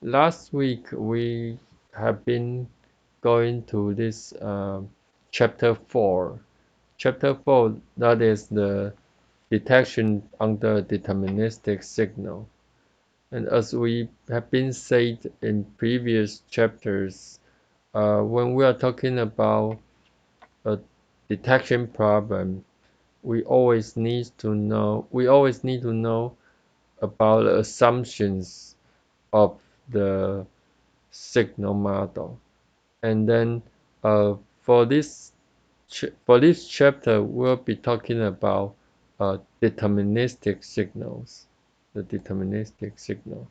Last week we have been going to this chapter 4. Chapter 4, that is the detection under deterministic signal. And as we have been said in previous chapters, when we are talking about a detection problem, we always need to know about the assumptions of the signal model. And then uh, for this for this chapter, we'll be talking about deterministic signals, the deterministic signal.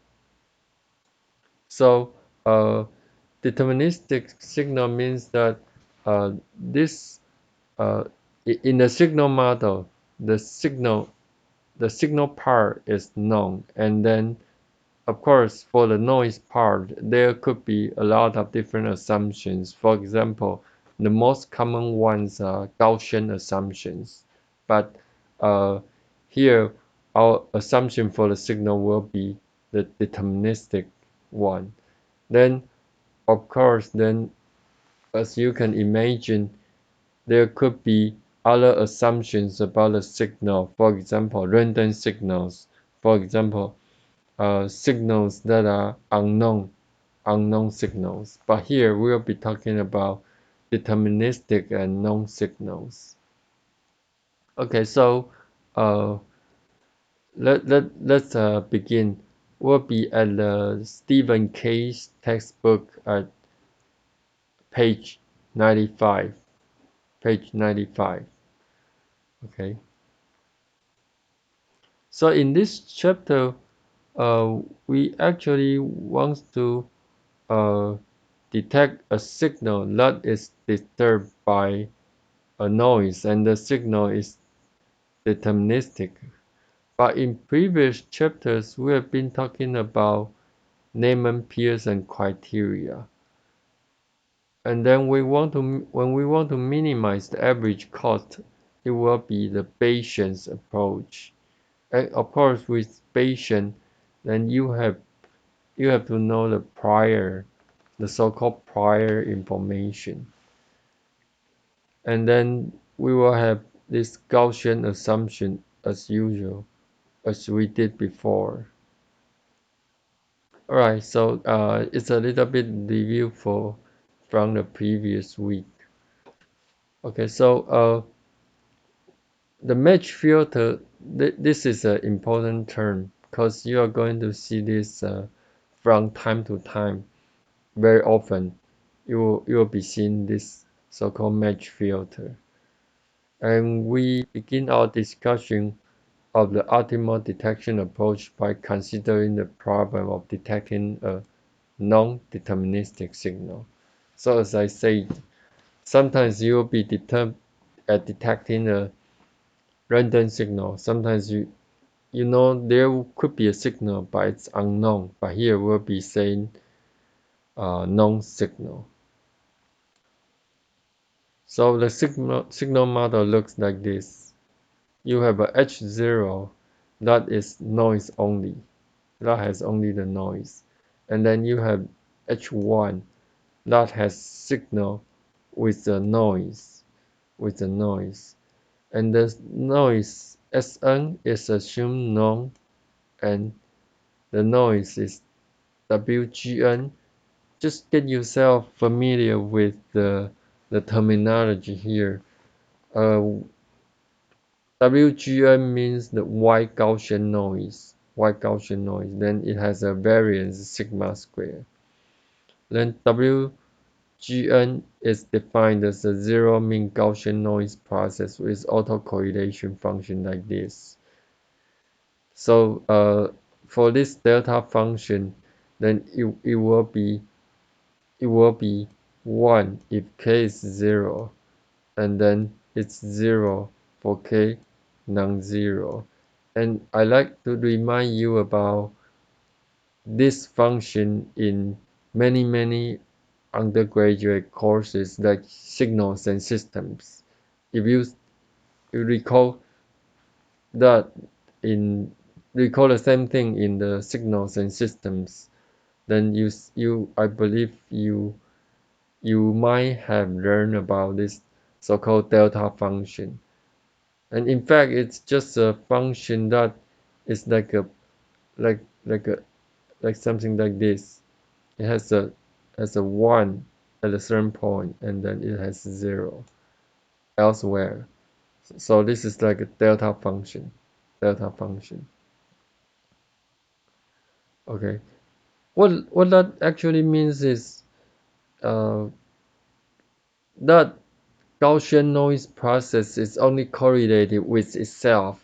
So uh, deterministic signal means that this uh, in the signal model, the signal the signal part is known, and then of course, for the noise part, there could be a lot of different assumptions. For example, the most common ones are Gaussian assumptions. But uh, here, our assumption for the signal will be the deterministic one. Then, of course, then as you can imagine, there could be other assumptions about the signal. For example, random signals. For example, signals that are unknown signals. But here we'll be talking about deterministic and known signals. Okay, so uh, let's begin. We'll be at the Stephen K's textbook at page 95. Page 95. Okay. So in this chapter, we actually want to uh, detect a signal that is disturbed by a noise, and the signal is deterministic. But in previous chapters, we have been talking about Neyman-Pearson criteria. And then when we want to minimize the average cost, it will be the Bayesian approach. And of course, with Bayesian, then you have to know the so-called prior information. And then we will have this Gaussian assumption as usual, as we did before. Alright, so it's a little bit review from the previous week. Okay, so the match filter, this is an important term because you are going to see this from time to time very often. You will be seeing this so-called match filter. And we begin our discussion of the optimal detection approach by considering the problem of detecting a non-deterministic signal. So as I said, sometimes you will be determined at detecting a random signal. Sometimes you know there could be a signal, but it's unknown. But here we'll be saying known signal. So the signal model looks like this. You have a H0 that is noise only. That has only the noise. And then you have H1 that has signal with the noise, And the noise Sn is assumed known, and the noise is Wgn. Just get yourself familiar with the terminology here. Uh, WGN means the white Gaussian noise. Then it has a variance sigma square. Then WGN is defined as a zero mean Gaussian noise process with autocorrelation function like this. So for this delta function, then it will be 1 if k is 0, and then it's 0 for k non-zero. And I like to remind you about this function in many undergraduate courses like signals and systems. If you that in recall the same thing in the signals and systems, then I believe you might have learned about this so-called delta function. And in fact, it's just a function that is like like a like something like this. It has a one at a certain point, and then it has zero elsewhere. So this is like a delta function. Delta function. Okay. What that actually means is uh, that Gaussian noise process is only correlated with itself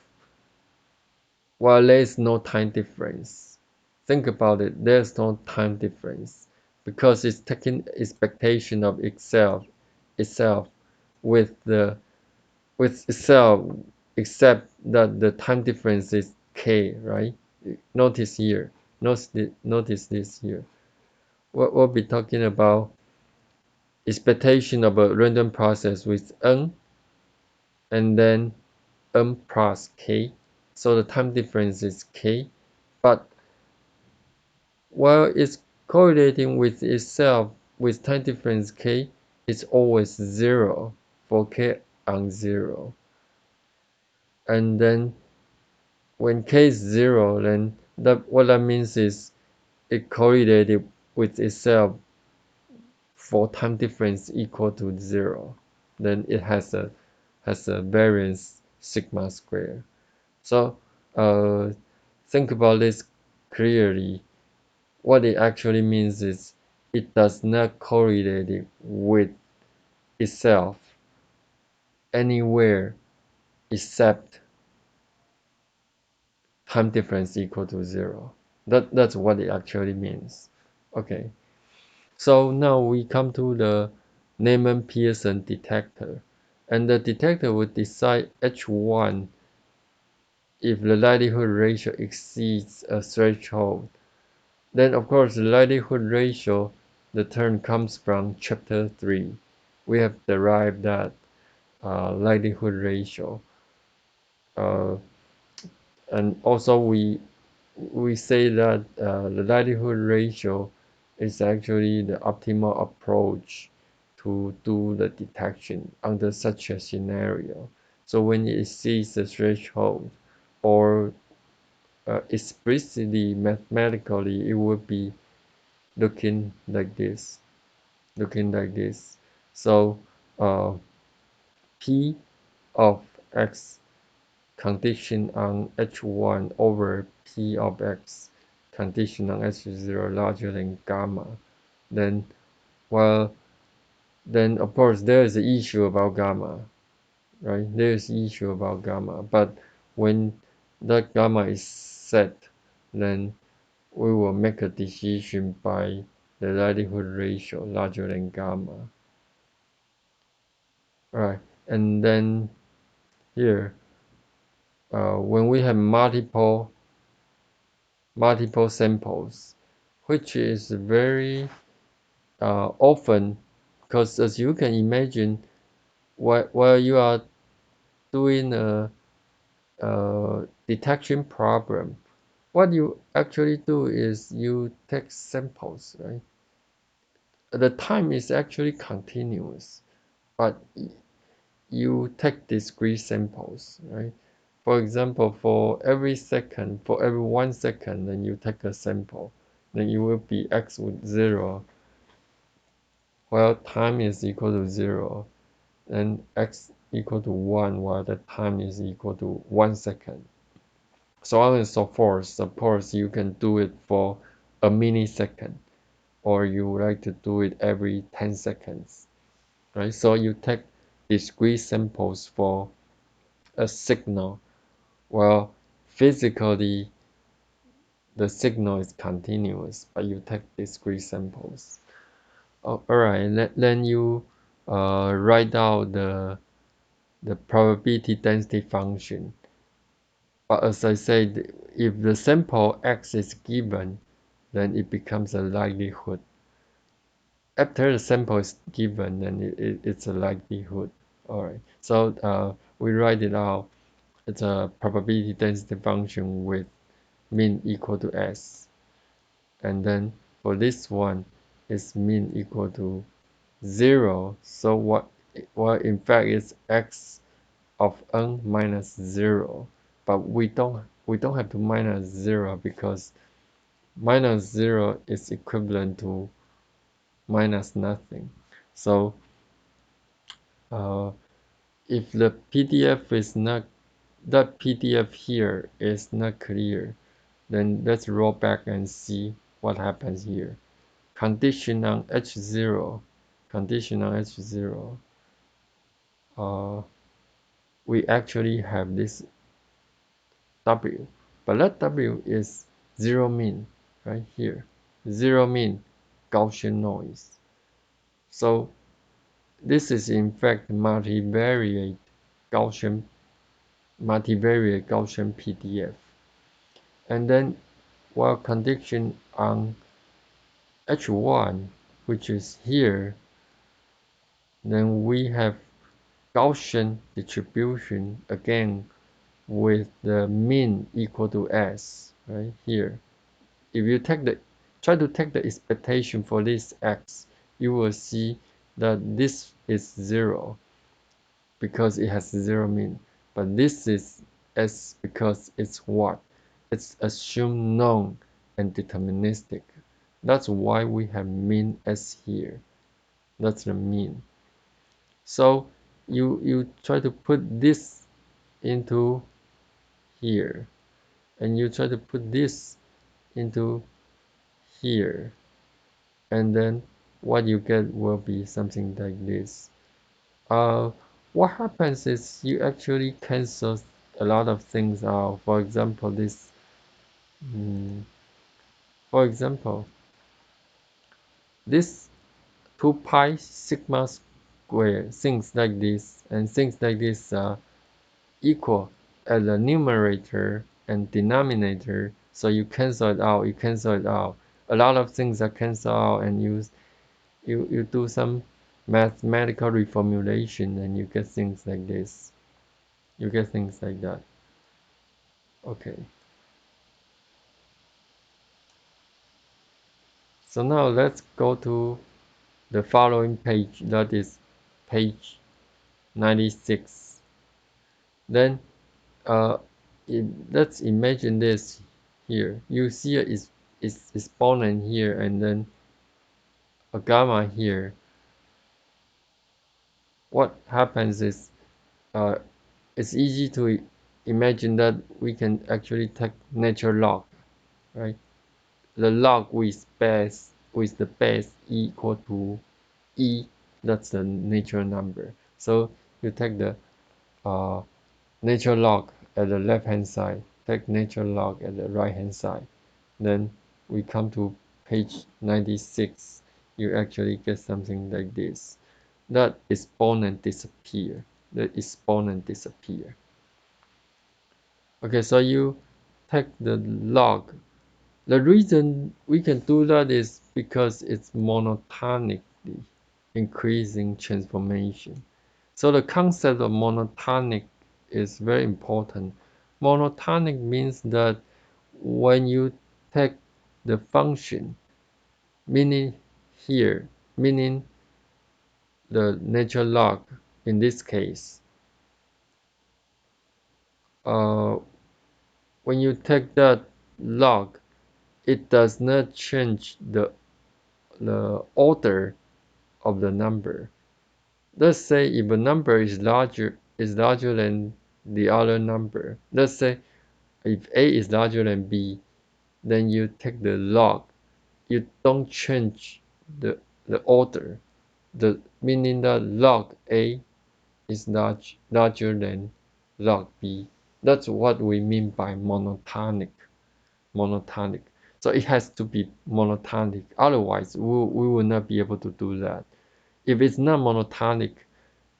while there is no time difference. Think about it, there's no time difference because it's taking expectation of itself with the with itself, except that the time difference is k, right? Notice here, notice this here. What we'll be talking about expectation of a random process with n and then n plus k. So the time difference is k, but while it's correlating with itself with time difference k, it's always zero for k on zero. And then when k is zero, then what that means is it correlated with itself for time difference equal to zero. Then it has a variance sigma square. So think about this clearly. What it actually means is it does not correlate it with itself anywhere except time difference equal to zero. That's what it actually means. Okay, so now we come to the Neyman-Pearson detector, and the detector will decide H1 if the likelihood ratio exceeds a threshold. Then of course the likelihood ratio, the term comes from chapter 3. We have derived that likelihood ratio. Uh, and also we say that the likelihood ratio is actually the optimal approach to do the detection under such a scenario. So when it exceeds the threshold, or explicitly mathematically, it would be looking like this, looking like this. So uh, P of x condition on H1 over P of x condition on H0 larger than gamma, then well then of course there is an issue about gamma, right? There is issue about gamma, but when that gamma is set, then we will make a decision by the likelihood ratio larger than gamma. Right, and then here, when we have multiple samples, which is very often, because as you can imagine, while you are doing a detection problem, what you actually do is you take samples, right? The time is actually continuous, but you take discrete samples, right? For example, for every 1 second, then you take a sample, then it will be x with 0, while time is equal to 0, and x equal to 1, while the time is equal to 1 second. So on and so forth. Of course, you can do it for a millisecond, or you would like to do it every 10 seconds, right? So you take discrete samples for a signal. Well, physically, the signal is continuous, but you take discrete samples. Oh, all right, then you write out the probability density function. But as I said, if the sample x is given, then it becomes a likelihood. After the sample is given, then it's a likelihood. All right, so we write it out. It's a probability density function with mean equal to s, and then for this one is mean equal to 0. So what, well, in fact it's x of n minus 0, but we don't have to minus 0 because minus 0 is equivalent to minus nothing. So uh, if the PDF is not, that PDF here is not clear, then let's roll back and see what happens here. Condition on H0, condition on H0, we actually have this W, but that W is zero mean right here. Zero mean Gaussian noise. So this is in fact multivariate Gaussian PDF. And then while condition on H1, which is here, then we have Gaussian distribution again with the mean equal to S right here. If you try to take the expectation for this X, you will see that this is 0 because it has 0 mean, but this is S because it's what? It's assumed known and deterministic. That's why we have mean S here. That's the mean. So you try to put this into here, and you try to put this into here, and then what you get will be something like this. Uh, what happens is you actually cancel a lot of things out. For example, mm, for example, this 2 pi sigma square, things like this, and things like this are equal at the numerator and denominator. So you cancel it out, you cancel it out. A lot of things are canceled out, and you do some mathematical reformulation, and you get things like this. You get things like that. Okay. So now let's go to the following page, that is page 96. Then uh, let's imagine this here. You see is exponent here and then a gamma here. What happens is uh, it's easy to imagine that we can actually take natural log, right? The log with the base equal to e, that's the natural number. So you take the uh, natural log at the left hand side, take natural log at the right hand side. Then we come to page 96. You actually get something like this. That exponent disappear. The exponent disappear. Okay, so you take the log. The reason we can do that is because it's monotonically increasing transformation. So the concept of monotonic is very important. Monotonic means that when you take the function, meaning here, meaning the natural log in this case, uh, when you take that log, it does not change the order of the number. Let's say if a number is larger than the other number. Let's say if A is larger than B, then you take the log. You don't change the order. The meaning that log A is larger than log B. That's what we mean by monotonic. Monotonic. So it has to be monotonic. Otherwise, we will not be able to do that. If it's not monotonic,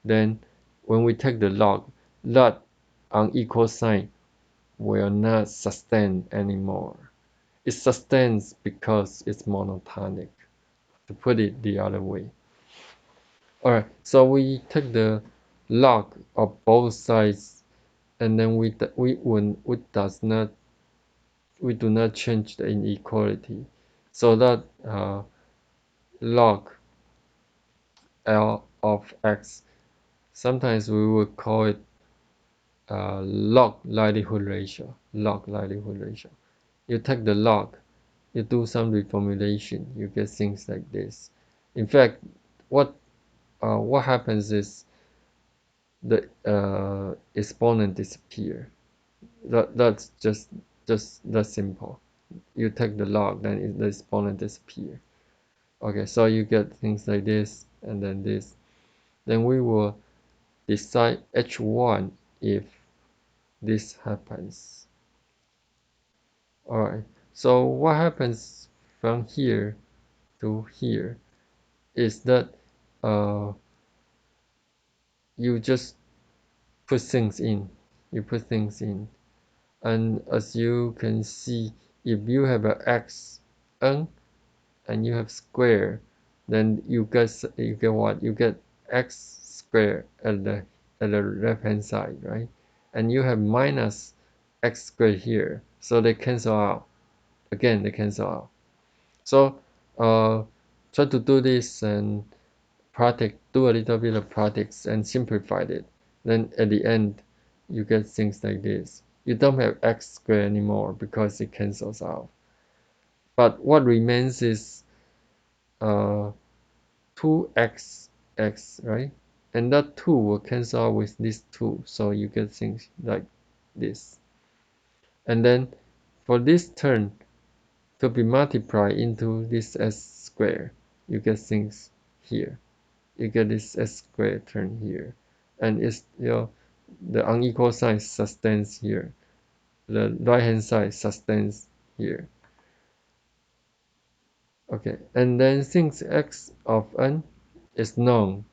then when we take the log, that unequal sign will not sustain anymore. It sustains because it's monotonic, to put it the other way. Alright, so we take the log of both sides, and then we do not change the inequality. so that log L of x, sometimes we would call it log likelihood ratio. Log likelihood ratio. You take the log, you do some reformulation, you get things like this. In fact, what happens is the exponent disappear. That's just that simple. You take the log, then the exponent disappear. Okay, so you get things like this and then this. Then we will decide h1 if this happens. Alright, so what happens from here to here is that uh, you just put things in. You put things in. And as you can see, if you have a x n and you have square, then you get what? You get x squared at the left hand side, right? And you have minus x squared here, so they cancel out. Again, they cancel out. So try to do this and do a little bit of practice and simplify it. Then at the end, you get things like this. You don't have x squared anymore because it cancels out. But what remains is uh, 2x x, right? And that 2 will cancel out with this 2, so you get things like this. And then for this term to be multiplied into this s squared, you get things here. You get this s squared term here. And it's the unequal sign sustains here. The right hand side sustains here. Okay, and then since x of n is known,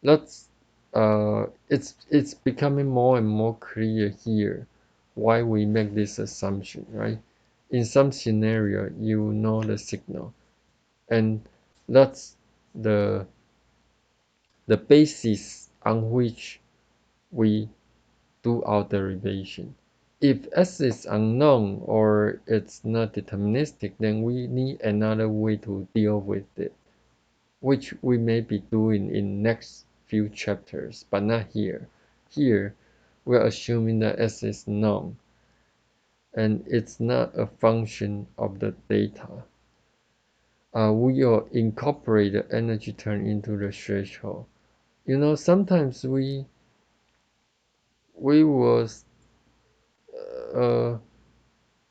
let's it's becoming more and more clear here why we make this assumption, right? In some scenario, you know the signal, and that's the the basis on which we do our derivation. If S is unknown or it's not deterministic, then we need another way to deal with it, which we may be doing in next few chapters, but not here. Here, we're assuming that S is known, and it's not a function of the data. We will incorporate the energy turn into the threshold. Sometimes we was uh,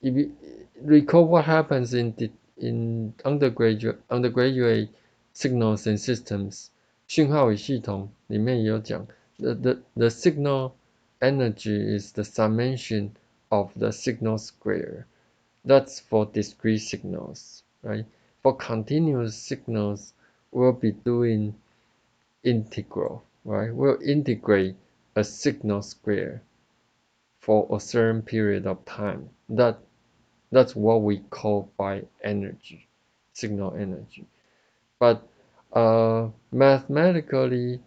if you recall what happens in undergraduate signals and systems 讯号与系统里面也有讲 the signal energy is the summation of the signal square. That's for discrete signals, right? For continuous signals, we'll be doing integral, right? We'll integrate a signal square for a certain period of time. That's what we call by energy, signal energy. But mathematically,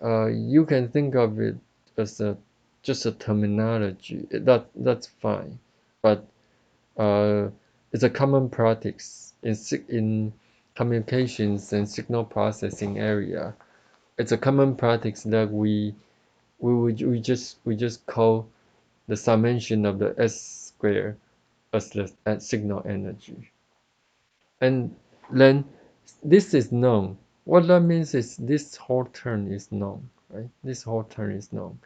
you can think of it as just a terminology. That's fine, but uh, it's a common practice in communications and signal processing area. It's a common practice that we just call the summation of the s square as the signal energy. And then this is known. What that means is this whole term is known, right? This whole term is known.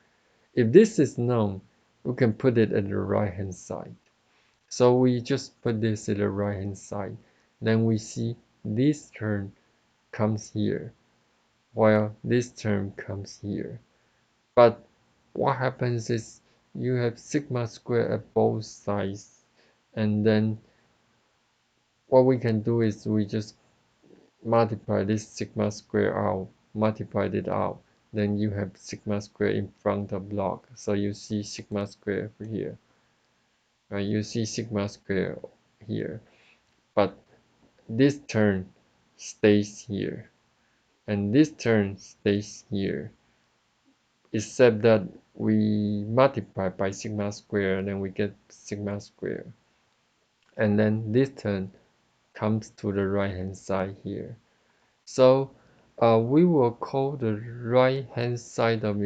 If this is known, we can put it at the right hand side. So we just put this at the right hand side. Then we see this term comes here, while this term comes here. But what happens is you have sigma square at both sides, and then what we can do is we just multiply this sigma square out, multiply it out, then you have sigma square in front of log. So you see sigma square over here, right? You see sigma square here, but this term stays here, and this term stays here, except that we multiply by sigma square, then we get sigma square, and then this term comes to the right hand side here. So we will call the right hand side of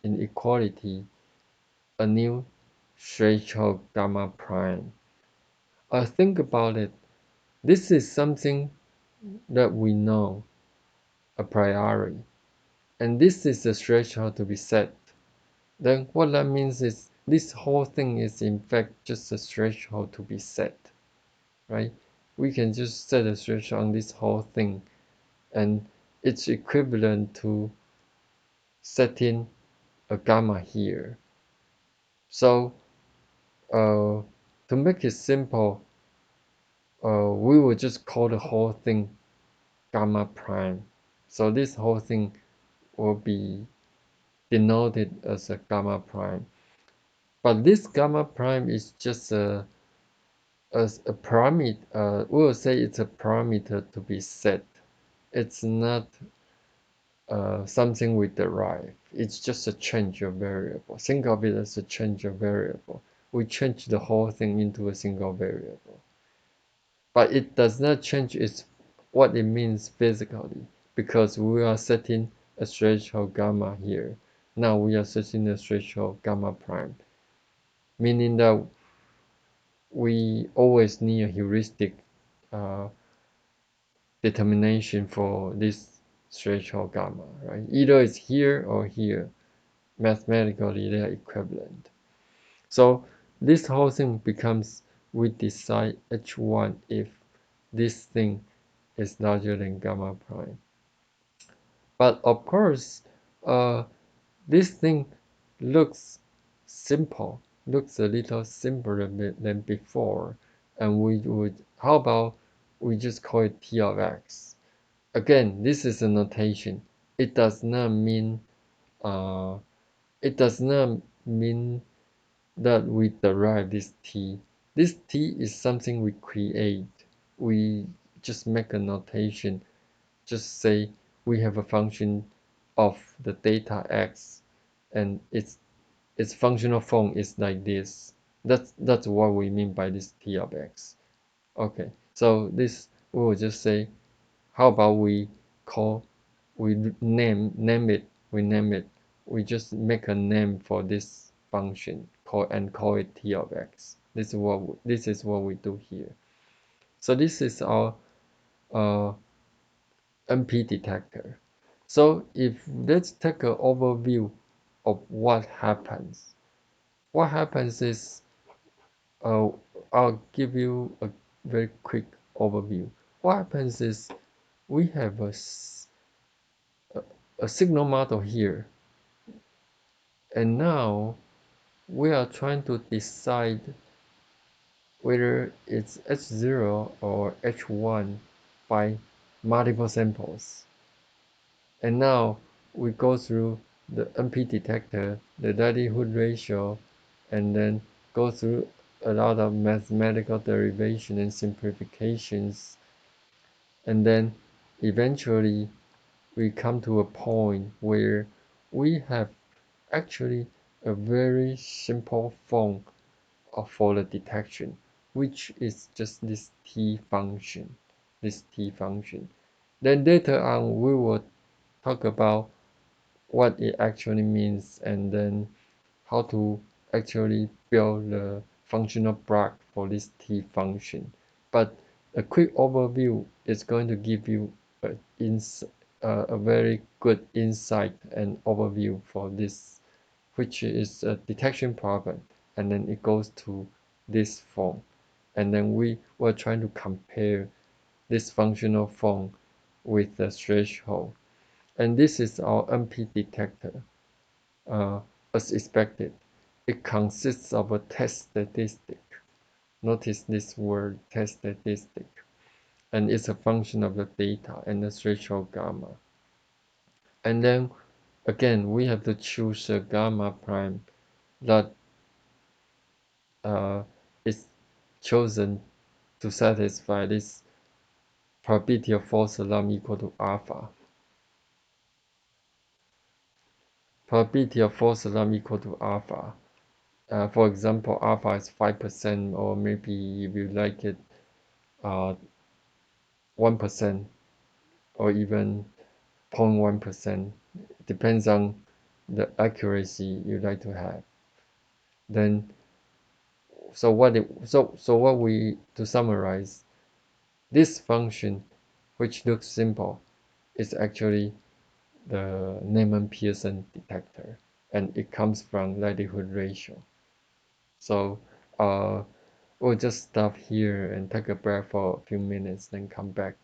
inequality a new threshold gamma prime. Think about it. This is something that we know a priori, and this is the threshold to be set. Then what that means is this whole thing is in fact just a threshold to be set, right? We can just set a threshold on this whole thing, and it's equivalent to setting a gamma here. So to make it simple, we will just call the whole thing gamma prime. So this whole thing will be denoted as a gamma prime. But this gamma prime is just a parameter. We will say it's a parameter to be set. It's not something we derive. It's just a change of variable. Think of it as a change of variable. We change the whole thing into a single variable. But it does not change what it means physically because we are setting a threshold gamma here. Now we are setting a threshold gamma prime, meaning that we always need a heuristic uh, determination for this threshold gamma, right? Either it's here or here. Mathematically, they are equivalent. So this whole thing becomes we decide H1 if this thing is larger than gamma prime. But of course, uh, this thing looks simple, looks a little simpler than before. And how about we just call it T of X? Again, this is a notation. It does not mean, uh, it does not mean that we derive this T. This T is something we create. We just make a notation. Just say we have a function of the data x and its functional form is like this. That's what we mean by this T of x. Okay, so this we will just say how about call we name it. We just make a name for this function call it T of x. This is what we do here. So this is our uh, NP detector. So if let's take an overview of what happens. What happens is uh, I'll give you a very quick overview. What happens is we have a signal model here, and now we are trying to decide whether it's H0 or H1 by multiple samples. And now we go through the NP detector, the likelihood ratio, and then go through a lot of mathematical derivation and simplifications. And then eventually we come to a point where we have actually a very simple form for the detection, which is just this T function, Then later on, we will talk about what it actually means and then how to actually build the functional block for this T function. But a quick overview is going to give you a very good insight and overview for this, which is a detection problem. And then it goes to this form. And then we were trying to compare this functional form with the threshold. And this is our NP detector. As expected, it consists of a test statistic. Notice this word test statistic. And it's a function of the data and the threshold gamma. And then again, we have to choose a gamma prime that is chosen to satisfy this probability of false alarm equal to alpha. Probability of false alarm equal to alpha. For example, alpha is 5%, or maybe if you like it, uh 1% or even 0.1%, depends on the accuracy you like to have. Then what we to summarize, this function, which looks simple, is actually the Neyman-Pearson detector, and it comes from likelihood ratio. So we'll just stop here and take a break for a few minutes, then come back